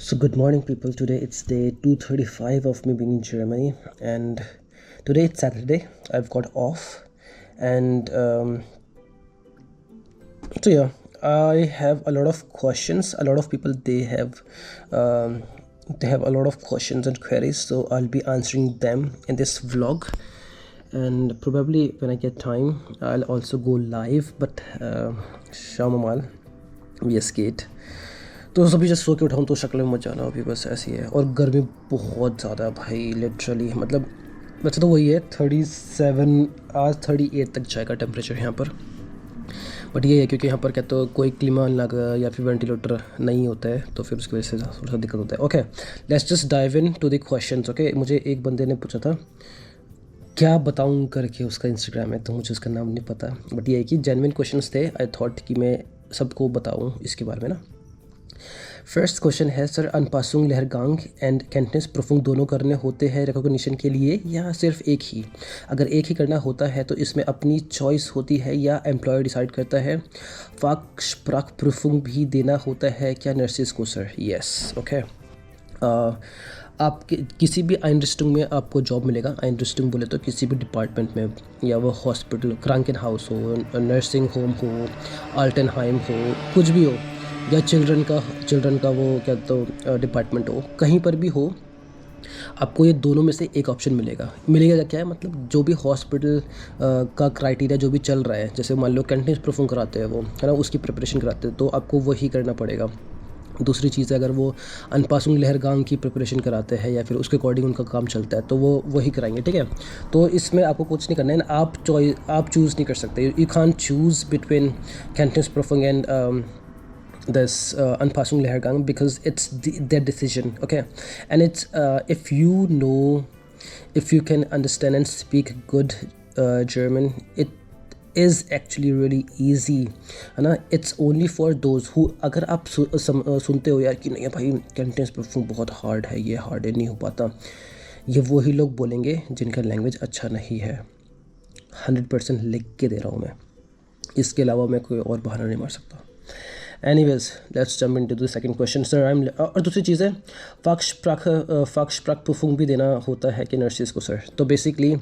So good morning people. Today it's day 235 of me being in Germany, and today it's Saturday. I've got off, and so yeah, I have a lot of questions. A lot of people they have a lot of questions and queries, so I'll be answering them in this vlog. And probably when I get time, I'll also go live. But Shamamal, VS Gate. तो अभी just so के उठाऊँ तो शक्ल में मत जाना, अभी बस ऐसी है। और गर्मी बहुत ज़्यादा है भाई, लिटरली मतलब वैसे तो वही है 37, आज 38 तक जाएगा टेम्परेचर यहाँ पर। बट ये है क्योंकि यहाँ पर क्या तो कोई क्लीमा लगा या फिर वेंटिलेटर नहीं होता है, तो फिर उसकी वजह से थोड़ा सा दिक्कत होता है। Okay, let's just dive into the questions. Okay, मुझे एक बंदे ने पूछा था क्या बताऊँ करके, उसका इंस्टाग्राम है तो मुझे उसका नाम नहीं पता, बट ये है कि जेन्युइन क्वेश्चंस थे। आई थॉट कि मैं सबको बताऊँ इसके बारे में ना। फर्स्ट क्वेश्चन है, सर अनपासुंग लहरगांग एंड कैंटनेस प्रूफिंग दोनों करने होते हैं रिकॉग्निशन के लिए या सिर्फ एक ही? अगर एक ही करना होता है तो इसमें अपनी चॉइस होती है या एम्प्लॉयर डिसाइड करता है? फाक्श प्राक प्रूफिंग भी देना होता है क्या नर्सिस को सर? Yes, okay. आप किसी भी आइंडस्टिंग में आपको जॉब मिलेगा। आइंडस्टिंग बोले तो किसी भी डिपार्टमेंट में, या वो हॉस्पिटल, क्रांकन हाउस हो, नर्सिंग होम हो, आल्टनहाइम हो, कुछ भी हो, या चिल्ड्रन का वो क्या तो डिपार्टमेंट हो, कहीं पर भी हो, आपको ये दोनों में से एक ऑप्शन मिलेगा क्या है मतलब जो भी हॉस्पिटल का क्राइटेरिया जो भी चल रहा है, जैसे मान लो कैंटीन प्रूफिंग कराते हैं वो, है ना, उसकी प्रिपरेशन कराते हैं तो आपको वही करना पड़ेगा। दूसरी चीज़ है, अगर वो अनपासुंग लहरगांग की प्रिपरेशन कराते हैं या फिर उसके अकॉर्डिंग उनका काम चलता है तो वो वही कराएंगे, ठीक है। तो इसमें आपको कुछ नहीं करना है, आप चूज़ नहीं कर सकते। You can't choose between canteen proofing and this Anpassung Lehrgang because it's their decision, okay? And it's if you can understand and speak good German, it is actually really easy, है ना। It's only for those who, अगर आप सुनते हो यार कि नहीं भाई कैंटेंस परफॉर्म बहुत हार्ड है, ये हार्ड है, नहीं हो पाता, ये वही लोग बोलेंगे जिनका लैंग्वेज अच्छा नहीं है। 100% लिख के दे रहा हूँ मैं, इसके अलावा मैं कोई और बहाना नहीं मार सकता। Anyways, let's jump into the second question. Sir, और दूसरी चीज़ है, फाक्श प्राक प्रूफिंग भी देना होता है कि नर्सिस को सर? तो बेसिकली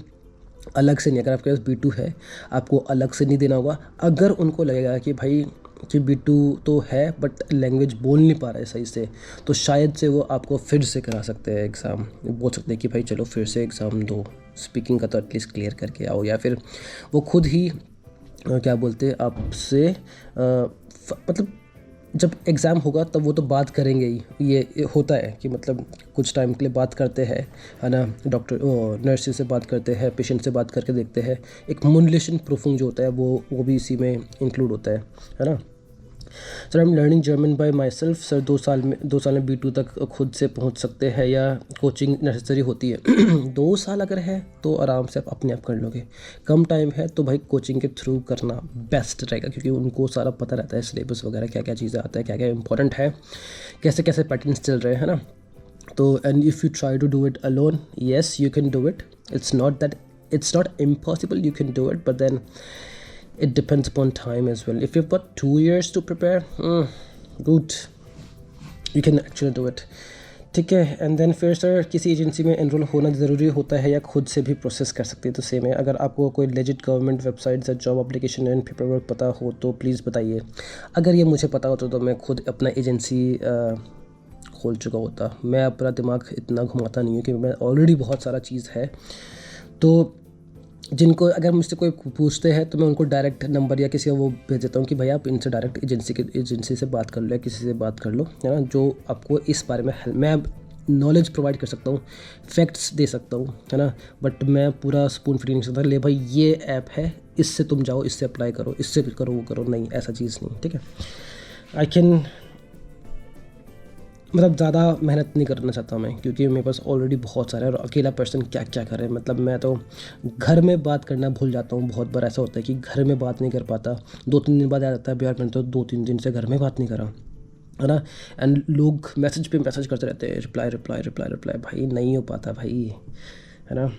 अलग से नहीं, अगर आपके पास B2 है आपको अलग से नहीं देना होगा। अगर उनको लगेगा कि भाई कि B2 तो है बट लैंग्वेज बोल नहीं पा रहा है सही से, तो शायद से वो आपको फिर से करा सकते हैं एग्ज़ाम। बोल सकते हैं कि भाई चलो फिर से एग्ज़ाम दो, स्पीकिंग का तो एटलीस्ट क्लियर करके आओ, या फिर वो खुद ही क्या बोलते हैं आपसे मतलब जब एग्ज़ाम होगा तब वो तो बात करेंगे ही। ये होता है कि मतलब कुछ टाइम के लिए बात करते हैं, है ना, डॉक्टर नर्स से बात करते हैं, पेशेंट से बात करके देखते हैं। एक मुनलेशन प्रूफिंग जो होता है वो भी इसी में इंक्लूड होता है ना। Sir I am learning German bye my self. Sir 2 साल में B2 तक खुद से पहुंच सकते हैं या कोचिंग नेसेसरी होती है? 2 साल अगर है तो आराम से आप अपने आप कर लोगे। कम टाइम है तो भाई कोचिंग के थ्रू करना बेस्ट रहेगा, क्योंकि उनको सारा पता रहता है सिलेबस वगैरह, क्या क्या चीज़ें आता है, क्या क्या इंपॉर्टेंट है, कैसे कैसे पैटर्न्स चल रहे हैं ना। तो and if you try to do it alone, yes you can do it. It's not impossible, you can do it, but then it depends upon time as well. If you've got 2 years to prepare, good, you can actually do it, ठीक है। And then फिर sir किसी agency में enrol होना ज़रूरी होता है या खुद से भी प्रोसेस कर सकते हैं? तो सेम है, अगर आपको कोई लेजिट गवर्नमेंट वेबसाइट से job application and paper work पता हो तो प्लीज़ बताइए। अगर ये मुझे पता होता तो मैं खुद अपना एजेंसी खोल चुका होता। मैं अपना दिमाग इतना घुमाता नहीं हूँ, क्योंकि मैं ऑलरेडी बहुत सारा चीज़ है। तो जिनको अगर मुझसे कोई पूछते हैं तो मैं उनको डायरेक्ट नंबर या किसी का वो भेज देता हूँ कि भाई आप इनसे डायरेक्ट एजेंसी से बात कर लो या किसी से बात कर लो, है ना, जो आपको इस बारे में मैं नॉलेज प्रोवाइड कर सकता हूँ, फैक्ट्स दे सकता हूँ, है ना, बट मैं पूरा स्पून फीडिंग नहीं सकता, ले भाई ये ऐप है इससे तुम जाओ, इससे अप्लाई करो, इससे करो, वो करो, नहीं, ऐसा चीज़ नहीं, ठीक है। आई कैन मतलब ज़्यादा मेहनत नहीं करना चाहता मैं, क्योंकि मेरे पास ऑलरेडी बहुत सारे, और अकेला पर्सन क्या क्या करे, मतलब मैं तो घर में बात करना भूल जाता हूँ। बहुत बार ऐसा होता है कि घर में बात नहीं कर पाता, 2-3 दिन बाद आ जाता है यार मैंने तो 2-3 दिन से घर में बात नहीं करा, है ना। एंड लोग मैसेज पे मैसेज करते रहते हैं, रिप्लाई रिप्लाई रिप्लाई रिप्लाई, भाई नहीं हो पाता भाई, है ना।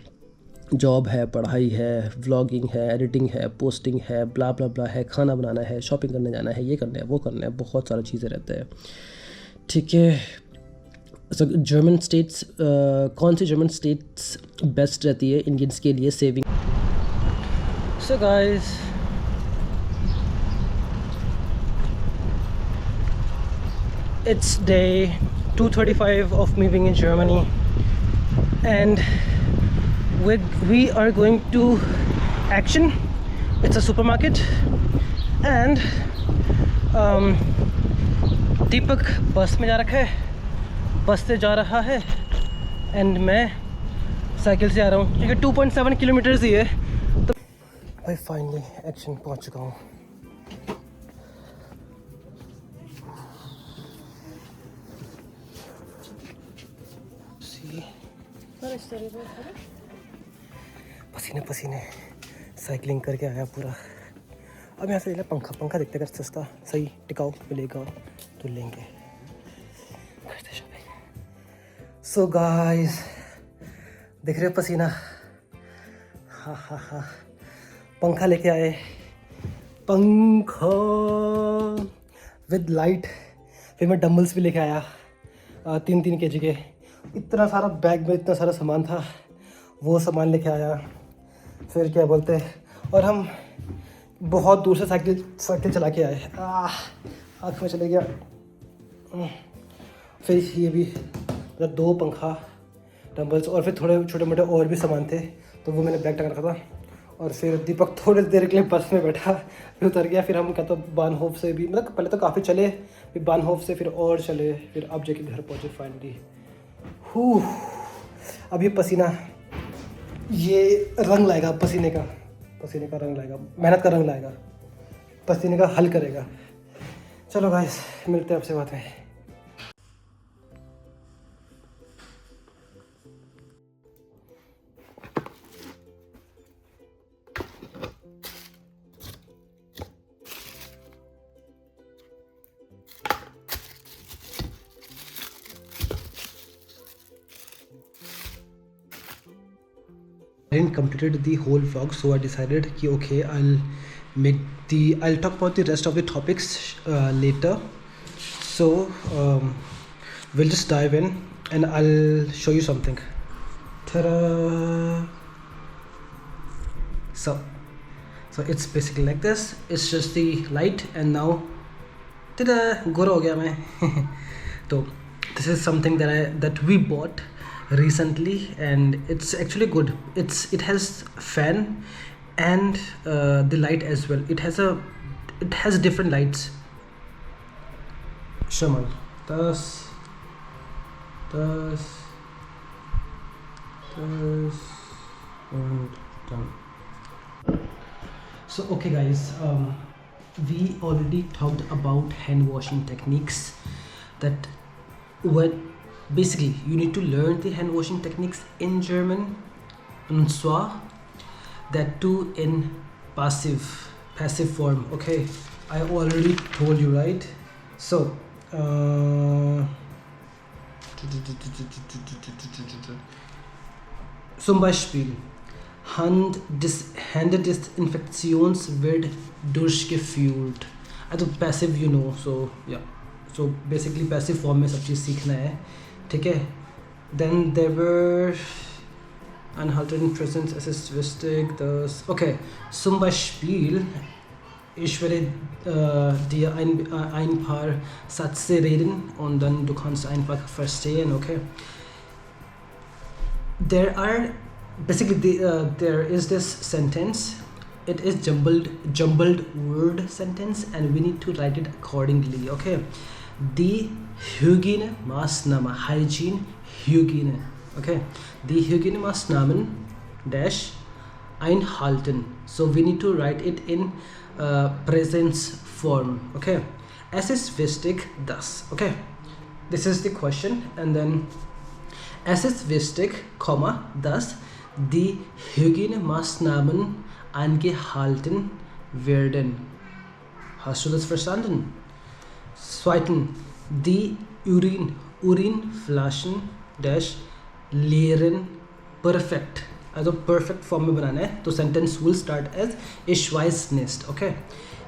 जॉब है, पढ़ाई है, व्लॉगिंग है, एडिटिंग है, पोस्टिंग है, ब्ला ब्ला ब्ला है, खाना बनाना है, शॉपिंग करने जाना है, ये करना है, वो करना है, बहुत सारी चीज़ें रहते हैं, ठीक है। सो जर्मन स्टेट्स कौन सी जर्मन स्टेट्स बेस्ट रहती है इंडियंस के लिए saving? So guys, it's day 235 of me being in Germany, and we are going to Action. It's a supermarket, and दीपक बस में जा रखा है, बस से जा रहा है, एंड मैं साइकिल से आ रहा हूँ क्योंकि 2.7 किलोमीटर्स ही है। तो भाई फाइनली एक्शन पहुँच चुका हूँ। पसीने पसीने साइकिलिंग करके आया पूरा। अब यहाँ से ले पंखा देखते, अगर सस्ता सही टिकाऊ मिलेगा तो लेंगे। सो गाइस, देख रहे हो पसीना? हाँ, पंखा लेके आए, पंखा विद लाइट। फिर मैं डम्बल्स भी लेके आया 3-3 kg के। इतना सारा बैग में इतना सारा सामान था, वो सामान लेके आया। फिर क्या बोलते हैं, और हम बहुत दूर से साइकिल चला के आए। आँख में चले गया। फिर ये भी मतलब 2 पंखा, डम्बल्स और फिर थोड़े छोटे मोटे और भी सामान थे, तो वो मैंने बैग टंग रखा था। और फिर दीपक थोड़ी देर के लिए बस में बैठा, फिर उतर गया। फिर हम क्या तो बानहोफ से भी, मतलब पहले तो काफ़ी चले, फिर बानहोफ से फिर और चले, फिर अब जाके घर पहुँचे फाइनली। अब ये पसीना, ये रंग लाएगा पसीने का रंग लाएगा, मेहनत का रंग लाएगा, पसीने का हल करेगा। चलो गाइस, मिलते हैं आपसे बात में। I didn't completed the whole vlog, so I decided कि okay, I'll talk about the rest of the topics later. So we'll just dive in and I'll show you something. Ta-da! So it's basically like this. It's just the light, and now ta-da! गोरा हो गया मैं। तो this is something that we bought recently, and it's actually good. It has fan and the light as well. It has different lights. Shaman, das and done. So okay guys, we already talked about hand washing techniques, that what basically you need to learn the hand washing techniques in German, und zwar that too in passive form. Okay, I already told you, right? So zum Beispiel Händedesinfektions wird durchgeführt. Also passive, you know, so yeah. So basically passive form में सब चीज़ सीखना है, ठीक है? Then there were anhalten presence es ist wichtig, dass okay, zum Beispiel ich werde dir ein paar Sätze reden und dann du kannst einfach verstehen, okay? There is this sentence. It is jumbled word sentence, and we need to write it accordingly, okay? Die Hygienemaßnahmen, Hygiene, okay? Die Hygienemaßnahmen dash einhalten. So we need to write it in presence form, okay? Es ist wichtig, dass, okay? This is the question, and then es ist wichtig, dass die Hygienemaßnahmen eingehalten werden. Hast du das verstanden? Zweitens, die Urinflaschen dash leeren perfekt. Also perfect form में बनाना है, तो sentence will start as ich weiß nicht, okay?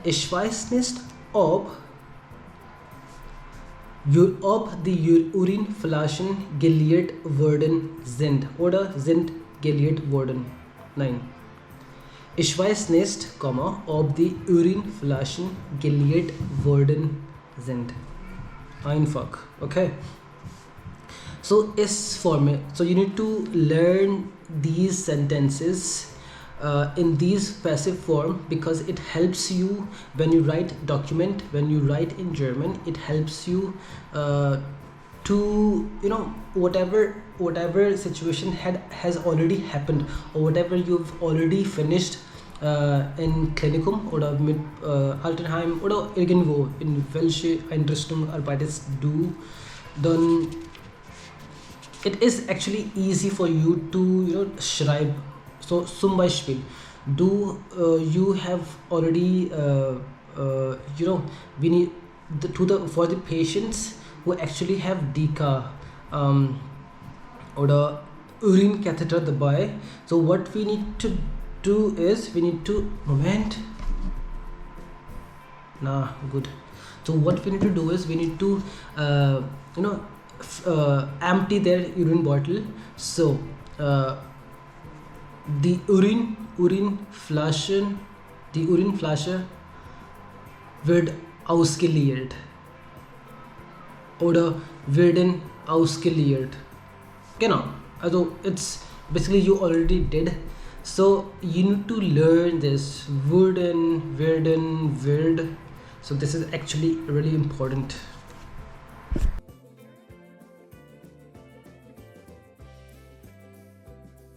Ich weiß nicht, ob Ob die Urinflaschen geleert worden sind oder sind geleert worden. Nein. Ich weiß nicht, ob die Urinflaschen geleert worden sind. Einfach, okay? So is format. So you need to learn these sentences in these passive form, because it helps you when you write document, when you write in German. It helps you to, you know, whatever situation has already happened, or whatever you've already finished in Klinikum oder mit Altenheim oder irgendwo, in welche Einrichtung arbeitest du, dann it is actually easy for you to, you know, schreiben. So zum Beispiel, you have already you know, we need for the patients who actually have DICA oder urine catheter dabei. So what we need to do is we need to good. So what we need to do is we need to you know, empty their urine bottle. So die Urinflasche wird ausgeleert oder werden ausgeleert. Genau. Also it's basically you already did. So you need to learn this werden, wird. So this is actually really important.